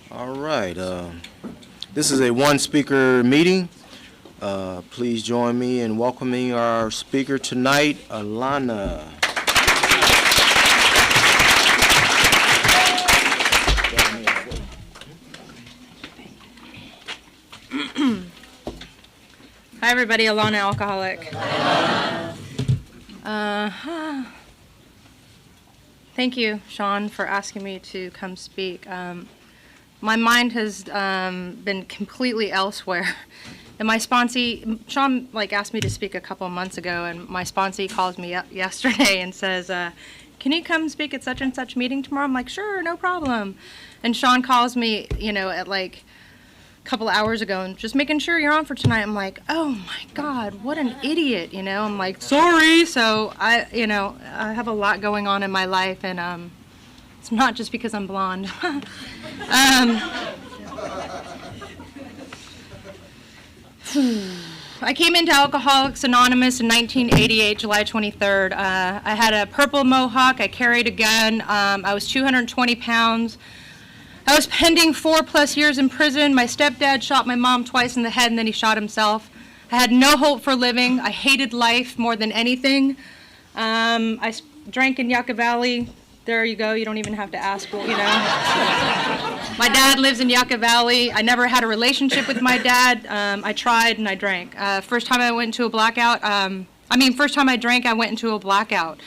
All right. This is a one-speaker meeting. Please join me in welcoming our speaker tonight, Alana. Hi, everybody. Alana, alcoholic. Thank you, Sean, for asking me to come speak. My mind has been completely elsewhere. And my sponsee, Sean, asked me to speak a couple of months ago, and my sponsee calls me up yesterday and says, can you come speak at such and such meeting tomorrow? I'm like, sure, no problem. And Sean calls me, at a couple of hours ago and just making sure you're on for tonight. I'm like, oh my God, what an idiot, I'm like, sorry. So I have a lot going on in my life, and it's not just because I'm blonde. I came into Alcoholics Anonymous in 1988, July 23rd. I had a purple mohawk. I carried a gun. I was 220 pounds. I was pending 4+ years in prison. My stepdad shot my mom twice in the head, and then he shot himself. I had no hope for living. I hated life more than anything. I drank in Yucca Valley. There you go. You don't even have to ask, My dad lives in Yucca Valley. I never had a relationship with my dad. I tried and I drank. First time I went into a blackout, first time I drank, I went into a blackout.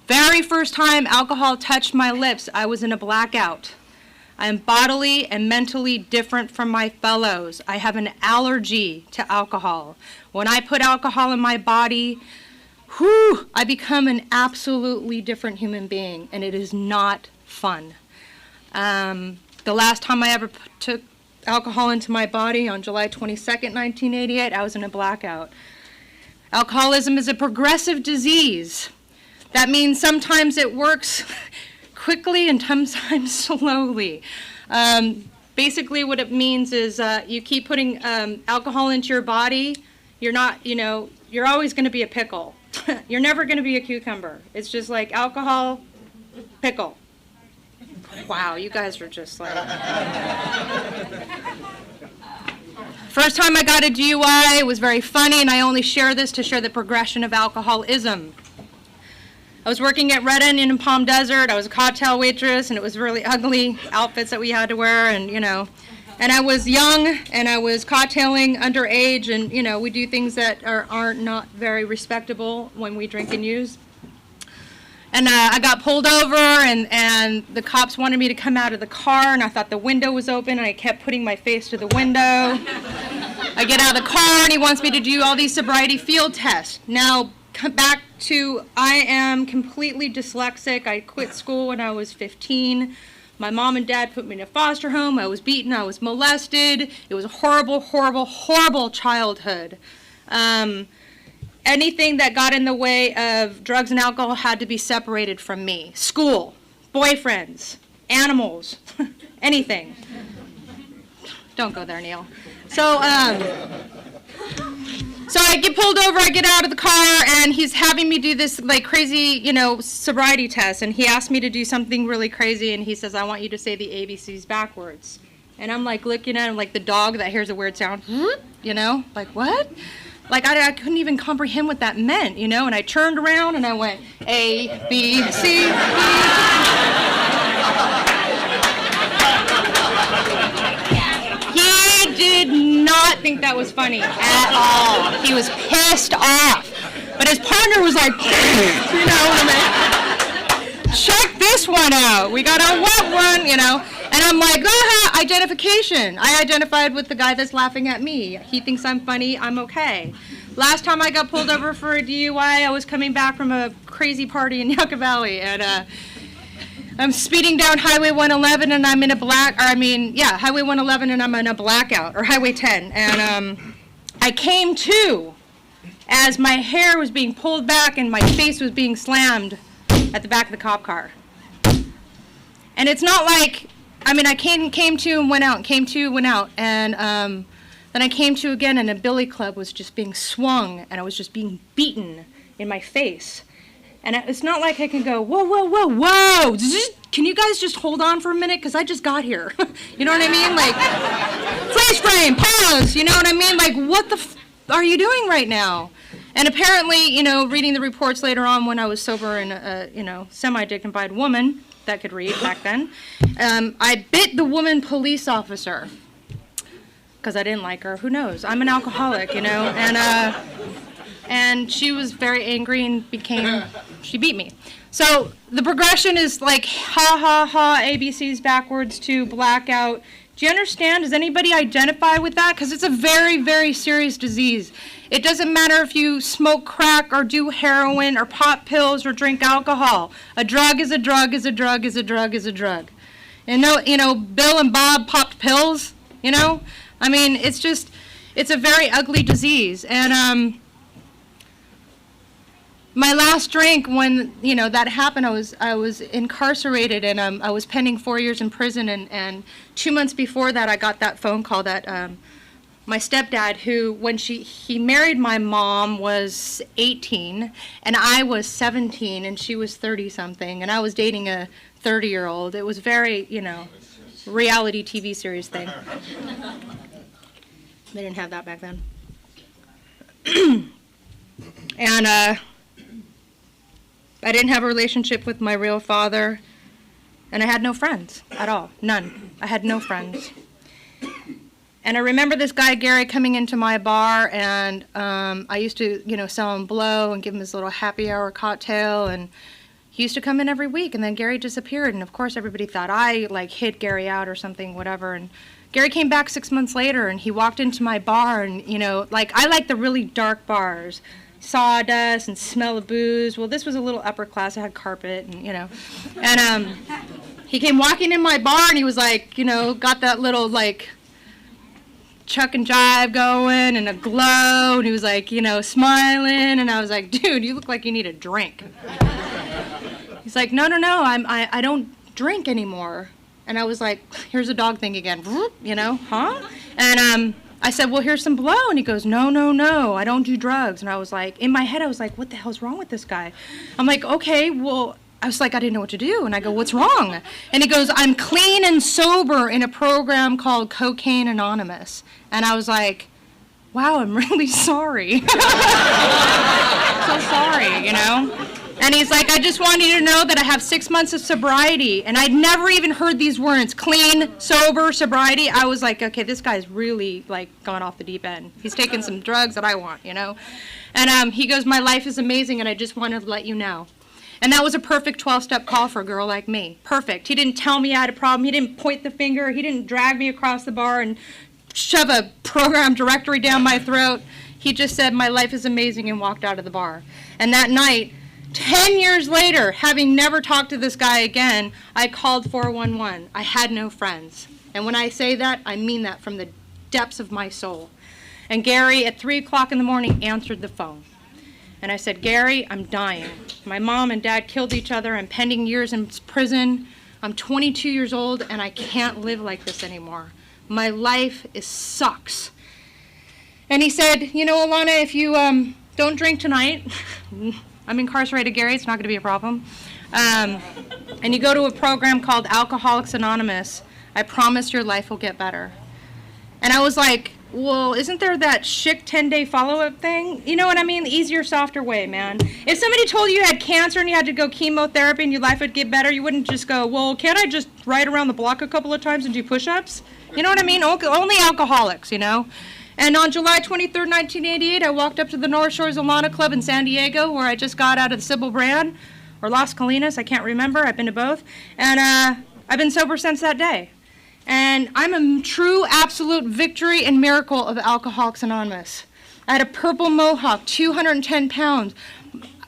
Very first time alcohol touched my lips, I was in a blackout. I am bodily and mentally different from my fellows. I have an allergy to alcohol. When I put alcohol in my body, I become an absolutely different human being, and it is not fun. The last time I ever took alcohol into my body, on July 22nd, 1988, I was in a blackout. Alcoholism is a progressive disease. That means sometimes it works quickly and sometimes slowly. Basically what it means is you keep putting alcohol into your body, you're always going to be a pickle. You're never going to be a cucumber. It's just like alcohol, pickle. Wow, you guys are just like... First time I got a DUI, it was very funny, and I only share this to share the progression of alcoholism. I was working at Red Onion in Palm Desert. I was a cocktail waitress, and it was really ugly outfits that we had to wear, and and I was young, and I was cocktailing underage, and we do things that are not very respectable when we drink and use. And I got pulled over, and the cops wanted me to come out of the car, and I thought the window was open, and I kept putting my face to the window. I get out of the car, and he wants me to do all these sobriety field tests. Now, back to, I am completely dyslexic. I quit school when I was 15. My mom and dad put me in a foster home. I was beaten. I was molested. It was a horrible, horrible, horrible childhood. Anything that got in the way of drugs and alcohol had to be separated from me. School, boyfriends, animals, anything. Don't go there, Neil. So I get pulled over, I get out of the car, and he's having me do this crazy, sobriety test. And he asked me to do something really crazy, and he says, I want you to say the ABCs backwards. And I'm looking at him like the dog that hears a weird sound, what? I couldn't even comprehend what that meant, and I turned around and I went, A, B, C, D. He did not think that was funny at all. He was pissed off. But his partner was like, check this one out. We got a what one, And I'm like, identification. I identified with the guy that's laughing at me. He thinks I'm funny, I'm okay. Last time I got pulled over for a DUI, I was coming back from a crazy party in Yucca Valley, and I'm speeding down Highway 111, and I'm in a Highway 111, and I'm in a blackout, or Highway 10, and I came to as my hair was being pulled back and my face was being slammed at the back of the cop car. And it's not like, I came to and went out, and came to, went out, and then I came to again, and a billy club was just being swung, and I was just being beaten in my face. And it's not like I can go, whoa, whoa, whoa, whoa, can you guys just hold on for a minute? Because I just got here. You know what I mean? Like, freeze frame, pause. You know what I mean? Like, what the are you doing right now? And apparently, you know, reading the reports later on when I was sober and a, semi-dignified woman that could read back then, I bit the woman police officer because I didn't like her. Who knows? I'm an alcoholic, and she was very angry and she beat me. So the progression is like ha, ha, ha, ABCs backwards to blackout. Do you understand? Does anybody identify with that? Because it's a very, very serious disease. It doesn't matter if you smoke crack or do heroin or pop pills or drink alcohol. A drug is a drug is a drug is a drug is a drug. And Bill and Bob popped pills, I mean, it's a very ugly disease. And my last drink, when that happened, I was incarcerated, and I was pending 4 years in prison. And 2 months before that, I got that phone call that my stepdad, who when he married my mom, was 18, and I was 17, and she was 30 something, and I was dating a 30-year-old. It was very reality TV series thing. They didn't have that back then. And I didn't have a relationship with my real father, and I had no friends at all. None. I had no friends. And I remember this guy, Gary, coming into my bar, and I used to, sell him blow and give him his little happy hour cocktail, and he used to come in every week, and then Gary disappeared, and of course everybody thought I, hid Gary out or something, whatever, and Gary came back 6 months later, and he walked into my bar, and, I like the really dark bars. Sawdust and smell of booze. Well, this was a little upper class. I had carpet and, And he came walking in my bar and he was got that little chuck and jive going and a glow. And he was smiling. And I was like, dude, you look like you need a drink. He's like, no, I don't drink anymore. And I was like, here's a dog thing again. Huh? And I said, well, here's some blow. And he goes, no, I don't do drugs. And I was like, in my head, I was like, what the hell's wrong with this guy? I'm like, okay, well, I was like, I didn't know what to do. And I go, what's wrong? And he goes, I'm clean and sober in a program called Cocaine Anonymous. And I was like, wow, I'm really sorry. So sorry, And he's like, I just wanted you to know that I have 6 months of sobriety. And I'd never even heard these words, clean, sober, sobriety. I was like, okay, this guy's really, gone off the deep end. He's taking some drugs that I want, And he goes, my life is amazing, and I just wanted to let you know. And that was a perfect 12-step call for a girl like me. Perfect. He didn't tell me I had a problem. He didn't point the finger. He didn't drag me across the bar and shove a program directory down my throat. He just said, my life is amazing, and walked out of the bar. And that night, 10 years later, having never talked to this guy again, I called 411. I had no friends. And when I say that, I mean that from the depths of my soul. And Gary, at 3 o'clock in the morning, answered the phone. And I said, Gary, I'm dying. My mom and dad killed each other. I'm pending years in prison. I'm 22 years old, and I can't live like this anymore. My life sucks. And he said, Alana, if you don't drink tonight, I'm incarcerated, Gary, it's not going to be a problem. And you go to a program called Alcoholics Anonymous, I promise your life will get better. And I was like, well, isn't there that chic 10-day follow-up thing? You know what I mean? The easier, softer way, man. If somebody told you had cancer and you had to go chemotherapy and your life would get better, you wouldn't just go, well, can't I just ride around the block a couple of times and do push-ups? You know what I mean? Only alcoholics, And on July 23rd, 1988, I walked up to the North Shores Alana Club in San Diego, where I just got out of the Sybil Brand, or Las Colinas, I can't remember, I've been to both. And I've been sober since that day. And I'm a true, absolute victory and miracle of Alcoholics Anonymous. I had a purple mohawk, 210 pounds.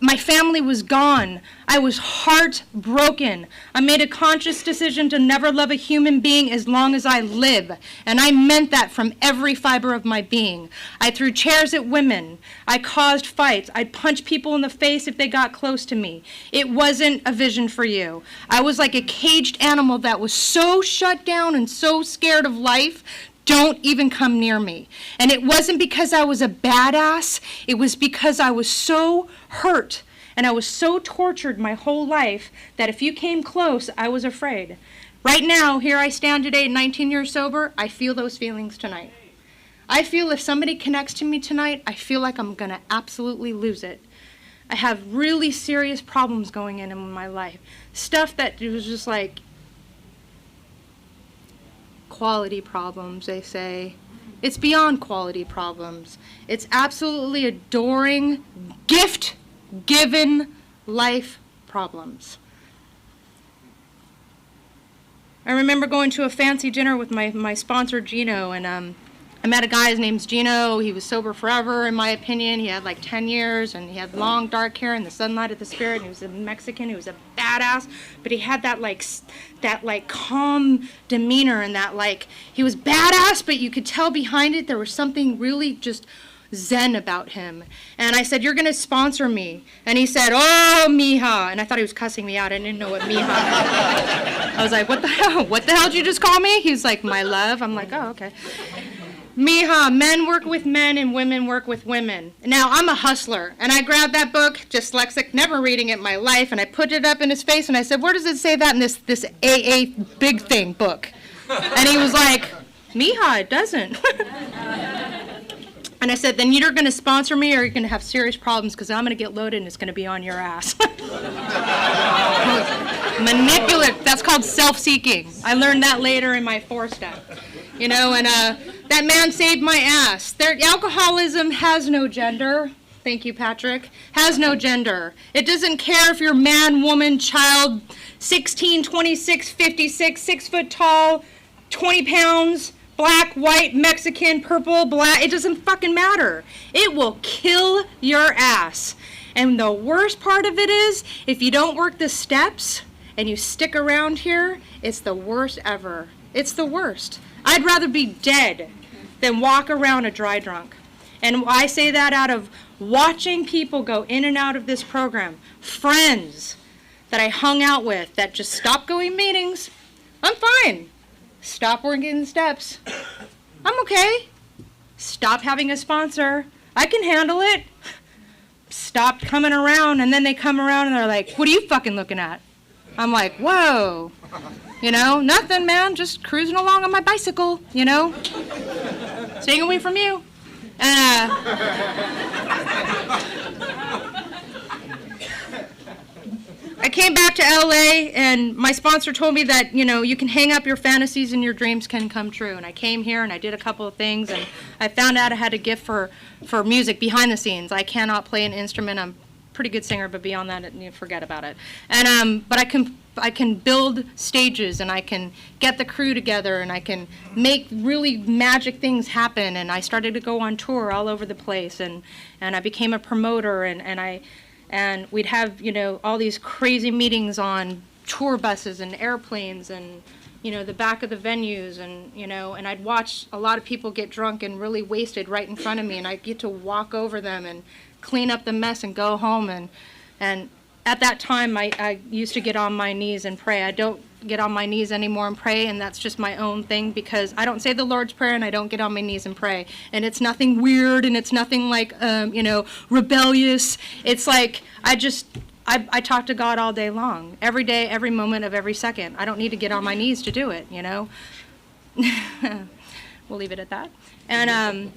My family was gone. I was heartbroken. I made a conscious decision to never love a human being as long as I live. And I meant that from every fiber of my being. I threw chairs at women. I caused fights. I'd punch people in the face if they got close to me. It wasn't a vision for you. I was like a caged animal that was so shut down and so scared of life. Don't even come near me. And it wasn't because I was a badass. It was because I was so hurt And I was so tortured my whole life that if you came close, I was afraid. Right now, here I stand today, 19 years sober, I feel those feelings tonight. I feel if somebody connects to me tonight, I feel like I'm going to absolutely lose it. I have really serious problems going in my life. Stuff that was just like quality problems, they say. It's beyond quality problems. It's absolutely adoring, gift-given life problems. I remember going to a fancy dinner with my sponsor, Gino, and I met a guy, his name's Gino. He was sober forever, in my opinion. He had like 10 years, and he had long, dark hair and the sunlight of the spirit, and he was a Mexican. He was a badass, but he had that calm demeanor, and he was badass, but you could tell behind it there was something really just zen about him. And I said, "You're going to sponsor me." And he said, "Oh, mija." And I thought he was cussing me out. I didn't know what mija meant. I was like, "What the hell? What the hell did you just call me?" He's like, "My love." I'm like, "Oh, okay." Mija, men work with men and women work with women. Now, I'm a hustler, and I grabbed that book, dyslexic, never reading it in my life, and I put it up in his face, and I said, "Where does it say that in this AA big thing book?" And he was like, "Mija, it doesn't." And I said, "Then you're going to sponsor me, or you're going to have serious problems, because I'm going to get loaded, and it's going to be on your ass." Manipulative. That's called self-seeking. I learned that later in my 4-step. You know, and that man saved my ass. Alcoholism has no gender. Thank you, Patrick. Has no gender. It doesn't care if you're man, woman, child, 16, 26, 56, 6 foot tall, 20 pounds, black, white, Mexican, purple, black. It doesn't fucking matter. It will kill your ass. And the worst part of it is, if you don't work the steps and you stick around here, it's the worst ever. It's the worst. I'd rather be dead than walk around a dry drunk. And I say that out of watching people go in and out of this program. Friends that I hung out with that just stopped going meetings. I'm fine. Stop working the steps. I'm okay. Stop having a sponsor. I can handle it. Stop coming around, and then they come around and they're like, "What are you fucking looking at?" I'm like, "Whoa. You know, nothing, man, just cruising along on my bicycle, you know, staying away from you." And I came back to LA, and my sponsor told me that, you know, you can hang up your fantasies and your dreams can come true. And I came here and I did a couple of things, and I found out I had a gift for music behind the scenes. I cannot play an instrument. I'm a pretty good singer, but beyond that, you forget about it. And but I can build stages, and I can get the crew together, and I can make really magic things happen. And I started to go on tour all over the place, and I became a promoter, and we'd have, you know, all these crazy meetings on tour buses and airplanes and, you know, the back of the venues, and, you know, and I'd watch a lot of people get drunk and really wasted right in front of me, and I'd get to walk over them and clean up the mess and go home. And at that time, I used to get on my knees and pray. I don't get on my knees anymore and pray, and that's just my own thing, because I don't say the Lord's Prayer and I don't get on my knees and pray. And it's nothing weird, and it's nothing like, you know, rebellious. It's like I talk to God all day long, every day, every moment of every second. I don't need to get on my knees to do it, you know. We'll leave it at that. And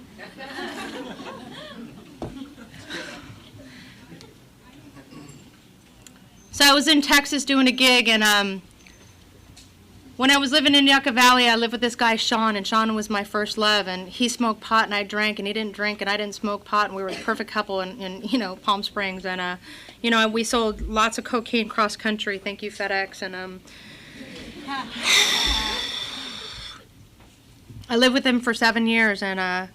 so I was in Texas doing a gig, and when I was living in Yucca Valley, I lived with this guy, Sean, and Sean was my first love, and he smoked pot and I drank, and he didn't drink and I didn't smoke pot, and we were the perfect couple in you know, Palm Springs, and you know, we sold lots of cocaine cross country, thank you FedEx, and I lived with him for 7 years, and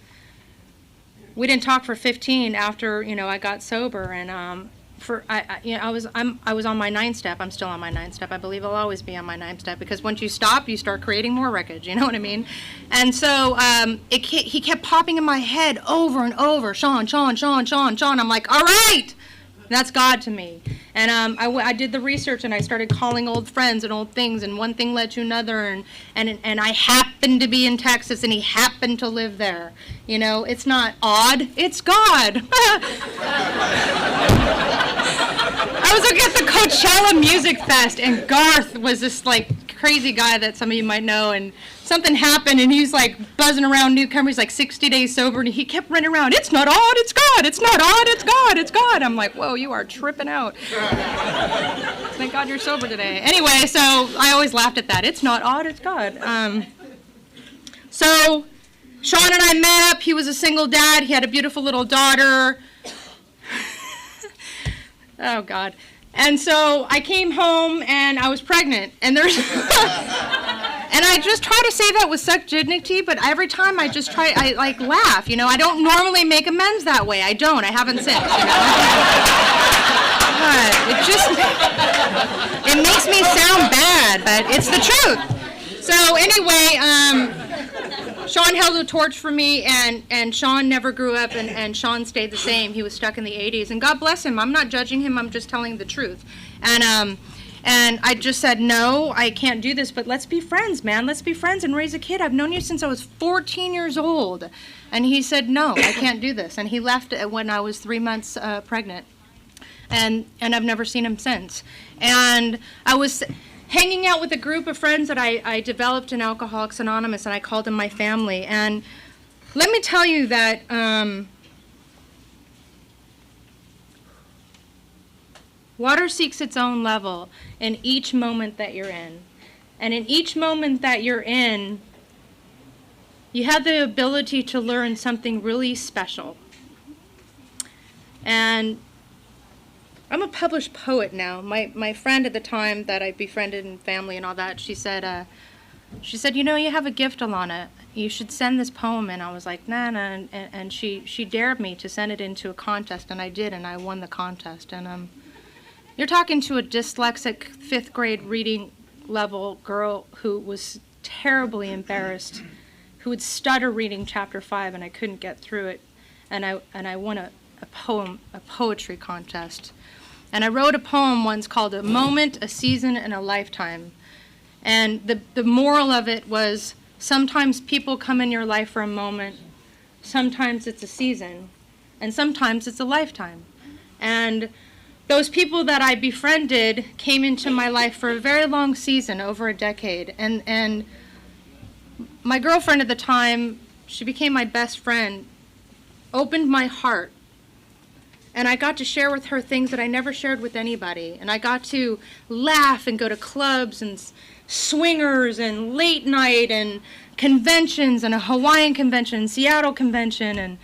we didn't talk for 15 after, you know, I got sober, and you know, I was on my 9th step. I'm still on my 9th step. I believe I'll always be on my 9th step, because once you stop, you start creating more wreckage. You know what I mean? And so he kept popping in my head over and over. Sean, Sean, Sean, Sean, Sean. I'm like, all right, that's God to me. And I did the research, and I started calling old friends and old things, and one thing led to another, and I happened to be in Texas, and he happened to live there. You know, it's not odd, it's God. I was at the Coachella Music Fest, and Garth was this like crazy guy that some of you might know, and something happened, and he's like buzzing around newcomers, like 60 days sober, and he kept running around, it's not odd, it's God, it's not odd, it's God, it's God. I'm like, whoa, you are tripping out. Thank God you're sober today. Anyway, so I always laughed at that. It's not odd, it's God. So Sean and I met up. He was a single dad. He had a beautiful little daughter. Oh, God. And so I came home, and I was pregnant. And there's... And I just try to say that with such dignity, but every time I just try, I like laugh, you know. I don't normally make amends that way. I don't. I haven't since, you know. It makes me sound bad, but it's the truth. So anyway, Sean held a torch for me, and Sean never grew up, and Sean stayed the same. He was stuck in the 80s, and God bless him. I'm not judging him. I'm just telling the truth. And I just said, no, I can't do this, but let's be friends, man. Let's be friends and raise a kid. I've known you since I was 14 years old. And he said, no, I can't do this. And he left when I was 3 months pregnant. And I've never seen him since. And I was hanging out with a group of friends that I developed in Alcoholics Anonymous, and I called them my family. And let me tell you that water seeks its own level in each moment that you're in. And in each moment that you're in, you have the ability to learn something really special. And I'm a published poet now. My friend at the time that I befriended in family and all that, she said, you know, you have a gift, Alana. You should send this poem in. I was like, nah. And she dared me to send it into a contest, and I did, and I won the contest. And you're talking to a dyslexic 5th grade reading level girl who was terribly embarrassed, who would stutter reading chapter 5, and I couldn't get through it. And I won a poetry contest. And I wrote a poem once called A Moment, a Season, and a Lifetime. And the moral of it was, sometimes people come in your life for a moment, sometimes it's a season, and sometimes it's a lifetime. And those people that I befriended came into my life for a very long season, over a decade. And my girlfriend at the time, she became my best friend, opened my heart. And I got to share with her things that I never shared with anybody. And I got to laugh and go to clubs and swingers and late night and conventions and a Hawaiian convention, Seattle convention, and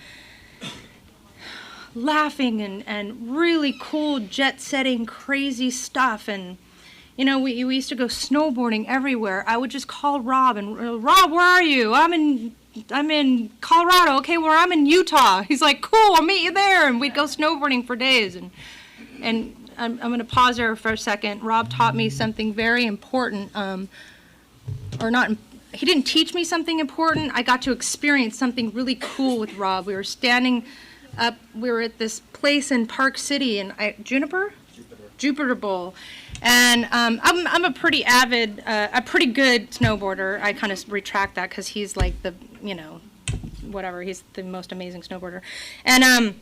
laughing and really cool jet-setting crazy stuff. And you know, we used to go snowboarding everywhere. I would just call Rob and, Rob, where are you? I'm in Colorado. Okay, well, I'm in Utah. He's like, cool, I'll meet you there. And we'd go snowboarding for days. And I'm going to pause there for a second. Rob taught me something very important, he didn't teach me something important. I got to experience something really cool with Rob. We were standing up, we were at this place in Park City, in Jupiter Bowl. And I'm a pretty avid, a pretty good snowboarder. I kind of retract that because he's like the, you know, whatever, he's the most amazing snowboarder. And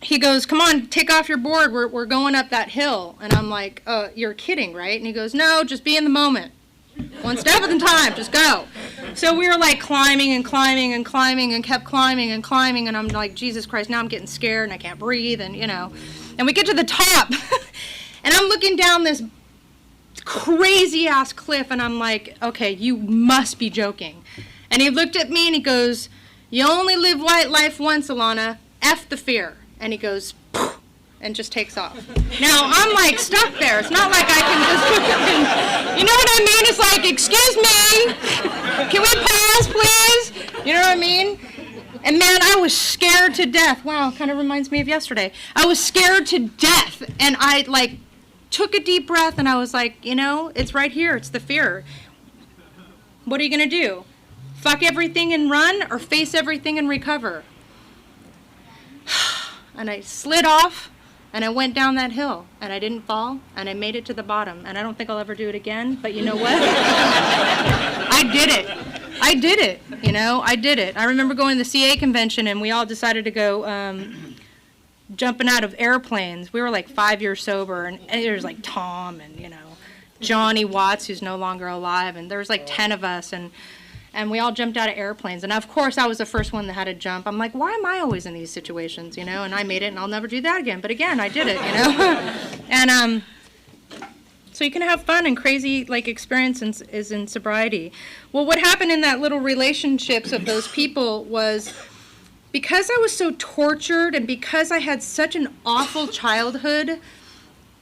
he goes, come on, take off your board, we're going up that hill. And I'm like, you're kidding, right? And he goes, no, just be in the moment. One step at a time, just go. So we were like climbing and climbing and climbing and kept climbing and climbing, and I'm like, Jesus Christ, now I'm getting scared and I can't breathe, and you know. And we get to the top, and I'm looking down this crazy-ass cliff, and I'm like, okay, you must be joking. And he looked at me and he goes, you only live life once, Alana, F the fear. And he goes, poof, and just takes off. Now, I'm like stuck there. It's not like I can just, you know what I mean? It's like, excuse me, can we pause, please? You know what I mean? And man, I was scared to death. Wow, kind of reminds me of yesterday. I was scared to death, and I like took a deep breath, and I was like, you know, it's right here. It's the fear. What are you gonna do? Fuck everything and run, or face everything and recover? And I slid off, and I went down that hill, and I didn't fall, and I made it to the bottom. And I don't think I'll ever do it again, but you know what? I did it, you know, I did it. I remember going to the CA convention, and we all decided to go jumping out of airplanes. We were like 5 years sober, and there's like Tom and, Johnny Watts, who's no longer alive, and there was like 10 of us, and we all jumped out of airplanes. And of course, I was the first one that had to jump. I'm like, why am I always in these situations, And I made it, and I'll never do that again. But again, I did it, And so you can have fun and crazy experiences is in sobriety. Well, what happened in that little relationships of those people was, because I was so tortured and because I had such an awful childhood,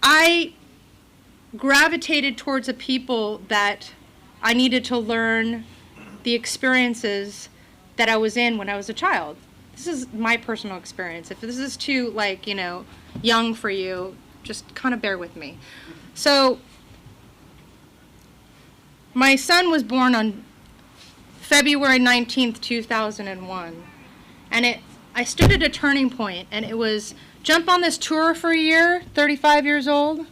I gravitated towards the people that I needed to learn the experiences that I was in when I was a child. This is my personal experience. If this is too, young for you, just kind of bear with me. So, my son was born on February 19th, 2001. And I stood at a turning point, and it was jump on this tour for a year, 35 years old,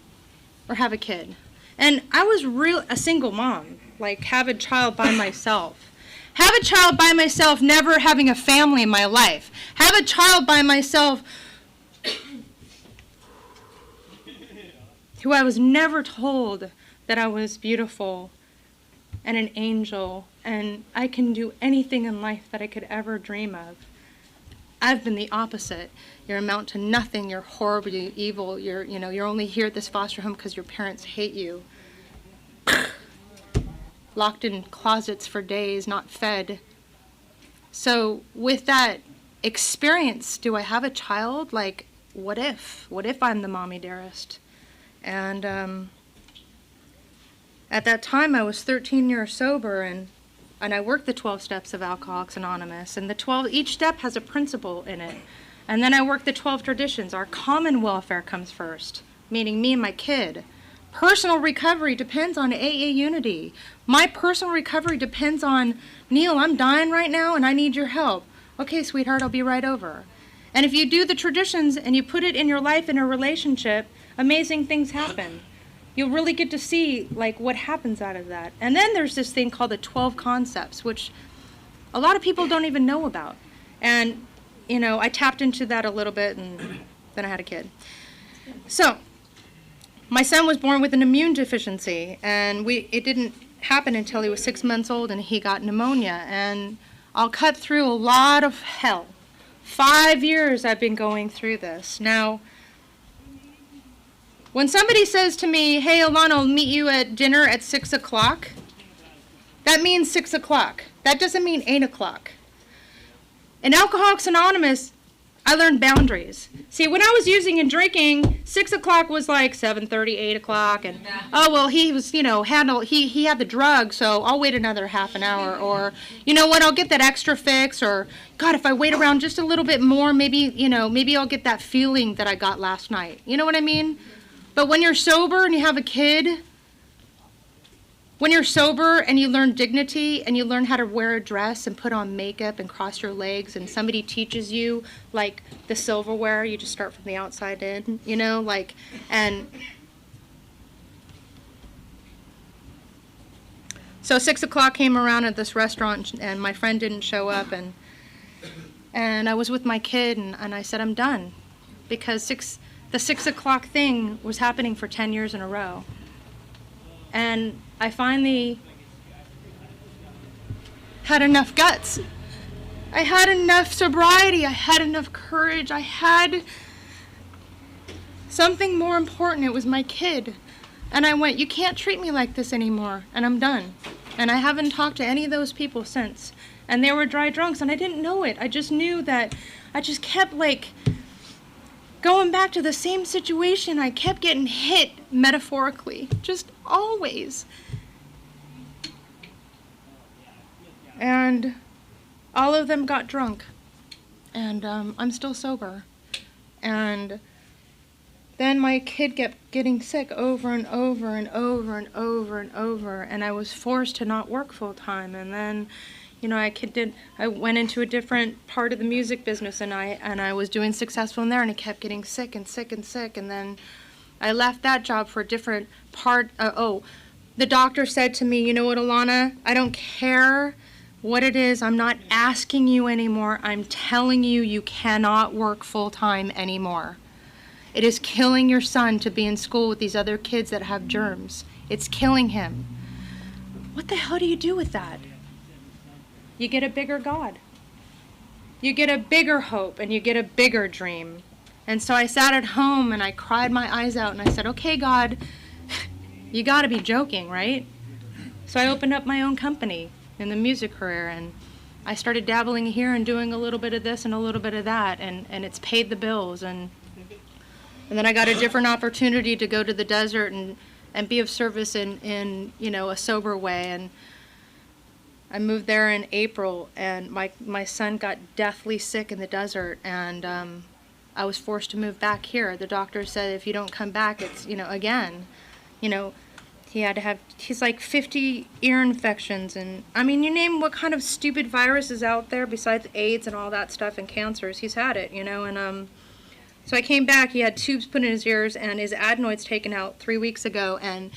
or have a kid. And I was a single mom, have a child by myself. Have a child by myself, never having a family in my life. Have a child by myself who I was never told that I was beautiful and an angel, and I can do anything in life that I could ever dream of. I've been the opposite. You amount to nothing. You're horribly evil. You're only here at this foster home because your parents hate you. Locked in closets for days, not fed. So with that experience, do I have a child? What if? What if I'm the mommy dearest? And at that time, I was 13 years sober, and I worked the 12 steps of Alcoholics Anonymous, and each step has a principle in it. And then I worked the 12 traditions. Our common welfare comes first, meaning me and my kid. Personal recovery depends on AA unity. My personal recovery depends on, Neil, I'm dying right now and I need your help. Okay, sweetheart, I'll be right over. And if you do the traditions and you put it in your life in a relationship, amazing things happen. You'll really get to see what happens out of that. And then there's this thing called the 12 concepts, which a lot of people don't even know about. And, I tapped into that a little bit, and then I had a kid. So, my son was born with an immune deficiency, and it didn't happen until he was 6 months old, and he got pneumonia. And I'll cut through a lot of hell. 5 years I've been going through this. Now, when somebody says to me, hey, Alana, I'll meet you at dinner at 6 o'clock, that means 6 o'clock. That doesn't mean 8 o'clock. In Alcoholics Anonymous, I learned boundaries. See, when I was using and drinking, 6 o'clock was like 7:30, 8 o'clock, and, oh, well, he was, he had the drug, so I'll wait another half an hour, or, you know what, I'll get that extra fix, or, God, if I wait around just a little bit more, maybe I'll get that feeling that I got last night. You know what I mean? But when you're sober and you have a kid, when you're sober and you learn dignity and you learn how to wear a dress and put on makeup and cross your legs, and somebody teaches you, the silverware, you just start from the outside in, and so 6 o'clock came around at this restaurant, and my friend didn't show up, and I was with my kid, and I said, I'm done, because the 6 o'clock thing was happening for 10 years in a row. And I finally had enough guts. I had enough sobriety. I had enough courage. I had something more important. It was my kid. And I went, you can't treat me like this anymore. And I'm done. And I haven't talked to any of those people since. And they were dry drunks, and I didn't know it. I just knew that I just kept going back to the same situation. I kept getting hit metaphorically, just always. And all of them got drunk, and I'm still sober. And then my kid kept getting sick over and over and over and over and over, and I was forced to not work full time. And then I went into a different part of the music business, and I was doing successful in there, and I kept getting sick and sick and sick. And then I left that job for a different part. The doctor said to me, you know what, Alana, I don't care what it is. I'm not asking you anymore. I'm telling you, you cannot work full-time anymore. It is killing your son to be in school with these other kids that have germs. It's killing him. What the hell do you do with that? You get a bigger God. You get a bigger hope, and you get a bigger dream. And so I sat at home and I cried my eyes out and I said, okay, God, you gotta be joking, right? So I opened up my own company in the music career, and I started dabbling here and doing a little bit of this and a little bit of that, and it's paid the bills. And then I got a different opportunity to go to the desert and be of service in a sober way. And I moved there in April, and my son got deathly sick in the desert, and I was forced to move back here. The doctor said, if you don't come back, it's, again, he had to have, he's like 50 ear infections, and I mean, you name what kind of stupid virus is out there besides AIDS and all that stuff and cancers, he's had it, and so I came back, he had tubes put in his ears and his adenoids taken out 3 weeks ago, and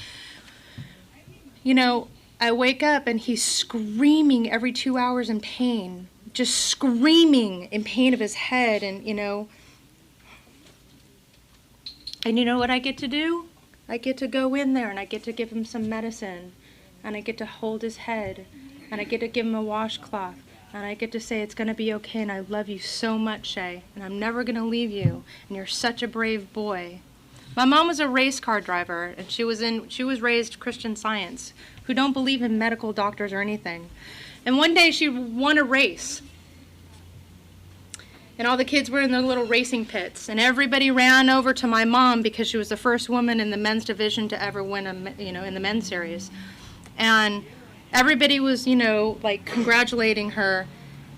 I wake up and he's screaming every 2 hours in pain, just screaming in pain of his head, and you know what I get to do? I get to go in there and I get to give him some medicine, and I get to hold his head, and I get to give him a washcloth, and I get to say it's going to be okay, and I love you so much, Shay, and I'm never going to leave you, and you're such a brave boy. My mom was a race car driver, and she was raised Christian Science, who don't believe in medical doctors or anything. And one day she won a race, and all the kids were in their little racing pits, and everybody ran over to my mom because she was the first woman in the men's division to ever win in the men's series. And everybody was, like congratulating her,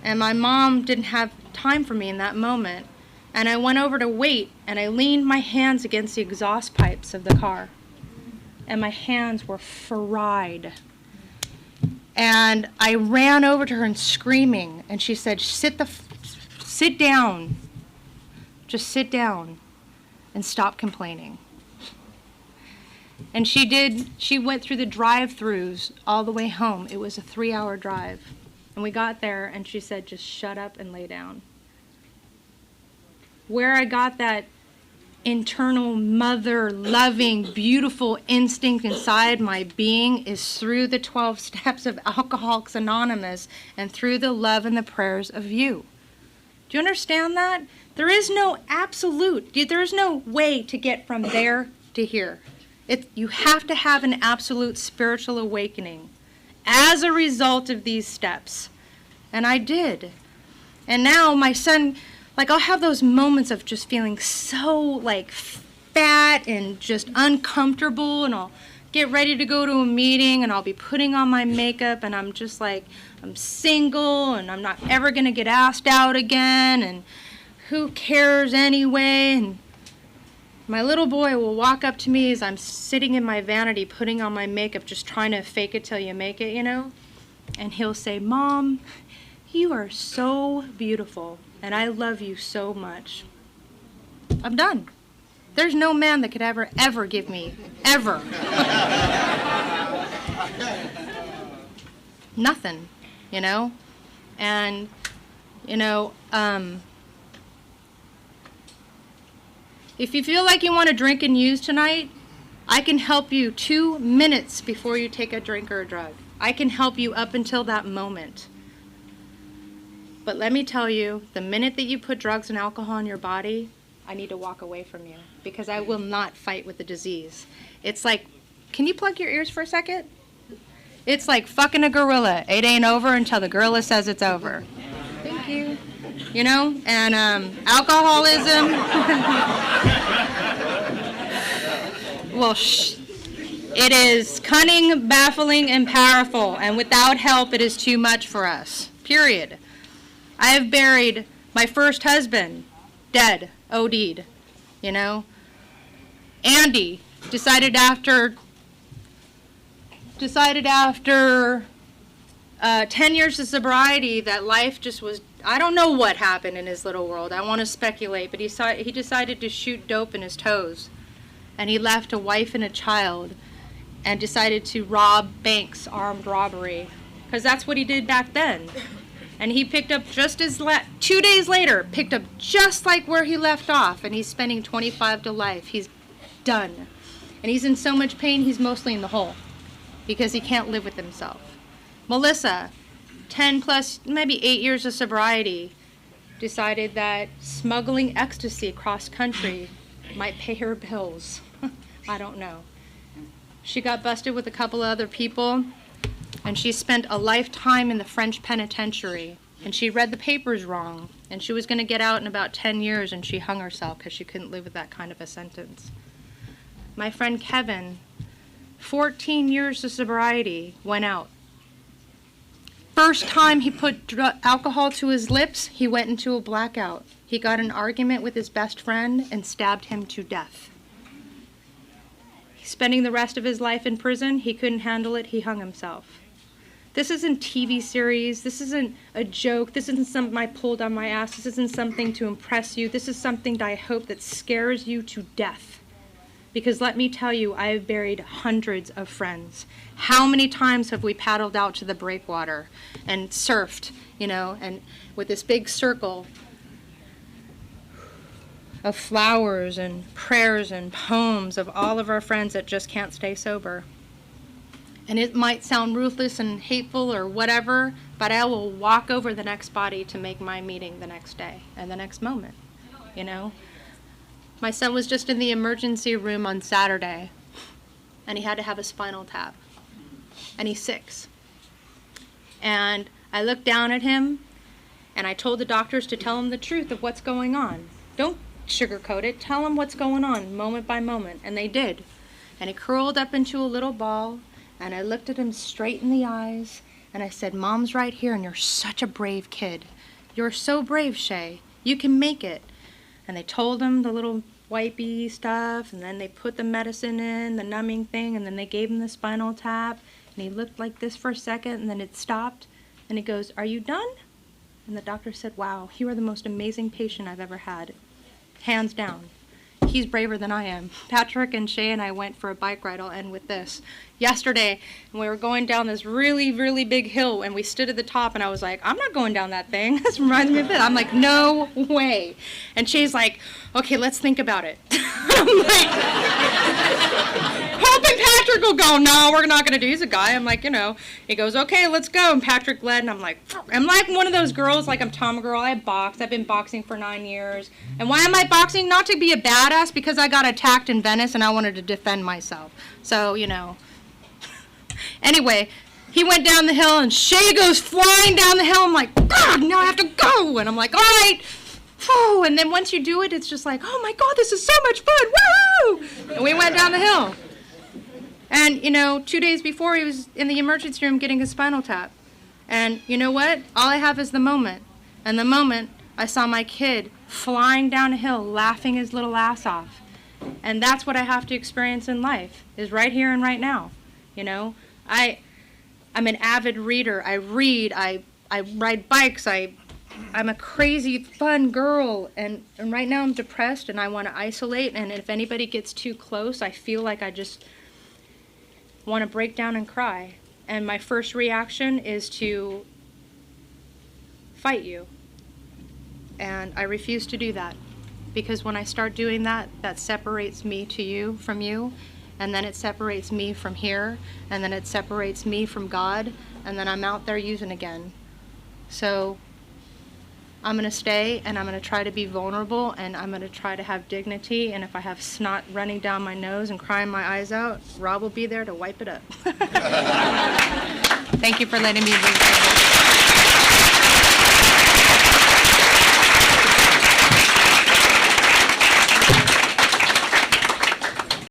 and my mom didn't have time for me in that moment. And I went over to wait, and I leaned my hands against the exhaust pipes of the car, and my hands were fried. And I ran over to her and screaming, and she said, sit down, just sit down and stop complaining. And she did. She went through the drive-thrus all the way home. It was a 3-hour drive. And we got there, and she said, just shut up and lay down. Where I got that internal mother loving beautiful instinct inside my being is through the 12 steps of Alcoholics Anonymous and through the love and the prayers of you. Do you understand that? There is no absolute. There is no way to get from there to here. You have to have an absolute spiritual awakening as a result of these steps. And I did. And now my son, I'll have those moments of just feeling so, fat and just uncomfortable, and I'll get ready to go to a meeting, and I'll be putting on my makeup, and I'm just I'm single, and I'm not ever going to get asked out again, and who cares anyway? And my little boy will walk up to me as I'm sitting in my vanity putting on my makeup, just trying to fake it till you make it, and he'll say, Mom, you are so beautiful, and I love you so much. I'm done. There's no man that could ever give me, ever. Nothing, and, if you feel like you want to drink and use tonight, I can help you 2 minutes before you take a drink or a drug. I can help you up until that moment. But let me tell you, the minute that you put drugs and alcohol in your body, I need to walk away from you, because I will not fight with the disease. It's like, can you plug your ears for a second? It's like fucking a gorilla. It ain't over until the gorilla says it's over. Thank you. And alcoholism. Well, it is cunning, baffling, and powerful, and without help, it is too much for us. Period. I have buried my first husband, dead, OD'd, Andy decided after 10 years of sobriety that life just was, I don't know what happened in his little world. I want to speculate, but he decided to shoot dope in his toes. And he left a wife and a child and decided to rob banks, armed robbery. because that's what he did back then. And he picked up 2 days later, picked up just like where he left off, and he's spending 25 to life. He's done. And he's in so much pain, he's mostly in the hole because he can't live with himself. Melissa, 10 plus, maybe 8 years of sobriety, decided that smuggling ecstasy across country might pay her bills. I don't know. She got busted with a couple of other people, and she spent a lifetime in the French penitentiary, and she read the papers wrong, and she was going to get out in about 10 years, and she hung herself because she couldn't live with that kind of a sentence. My friend Kevin, 14 years of sobriety, went out. First time he put alcohol to his lips, he went into a blackout. He got in an argument with his best friend and stabbed him to death. He's spending the rest of his life in prison. He couldn't handle it. He hung himself. This isn't TV series. This isn't a joke. This isn't something I pulled on my ass. This isn't something to impress you. This is something that I hope that scares you to death. Because let me tell you, I have buried hundreds of friends. How many times have we paddled out to the breakwater and surfed, and with this big circle of flowers and prayers and poems of all of our friends that just can't stay sober. And it might sound ruthless and hateful or whatever, but I will walk over the next body to make my meeting the next day and the next moment, My son was just in the emergency room on Saturday, and he had to have a spinal tap, and he's 6. And I looked down at him, and I told the doctors to tell him the truth of what's going on. Don't sugarcoat it. Tell him what's going on, moment by moment, and they did. And he curled up into a little ball, and I looked at him straight in the eyes, and I said, Mom's right here, and you're such a brave kid. You're so brave, Shay. You can make it. And they told him the little wipey stuff, and then they put the medicine in, the numbing thing, and then they gave him the spinal tap, and he looked like this for a second, and then it stopped, and he goes, "Are you done?" And the doctor said, "Wow, you are the most amazing patient I've ever had. Hands down." He's braver than I am. Patrick and Shay and I went for a bike ride. I'll end with this. Yesterday, we were going down this really, really big hill, and we stood at the top, and I was like, I'm not going down that thing. This reminds me of it. I'm like, no way. And Shay's like, okay, let's think about it. I'm like, hoping Patrick will go, no, we're not going to do it. He's a guy. I'm like, he goes, okay, let's go. And Patrick led, and I'm like one of those girls, like I'm Tom girl. I box. I've been boxing for 9 years. And why am I boxing? Not to be a badass, because I got attacked in Venice, and I wanted to defend myself. So, Anyway, he went down the hill, and Shay goes flying down the hill. I'm like, God, now I have to go. And I'm like, all right. Whew. And then once you do it, it's just like, oh, my God, this is so much fun. Woo! And we went down the hill. And, 2 days before, he was in the emergency room getting his spinal tap. And you know what? All I have is the moment. And the moment, I saw my kid flying down a hill, laughing his little ass off. And that's what I have to experience in life, is right here and right now. I'm an avid reader. I read, I ride bikes, I'm a crazy, fun girl, and right now I'm depressed and I want to isolate, and if anybody gets too close, I feel like I just want to break down and cry. And my first reaction is to fight you. And I refuse to do that, because when I start doing that, that separates me to you, from you, and then it separates me from here, and then it separates me from God, and then I'm out there using again. So I'm going to stay, and I'm going to try to be vulnerable, and I'm going to try to have dignity, and if I have snot running down my nose and crying my eyes out, Rob will be there to wipe it up. Thank you for letting me be here.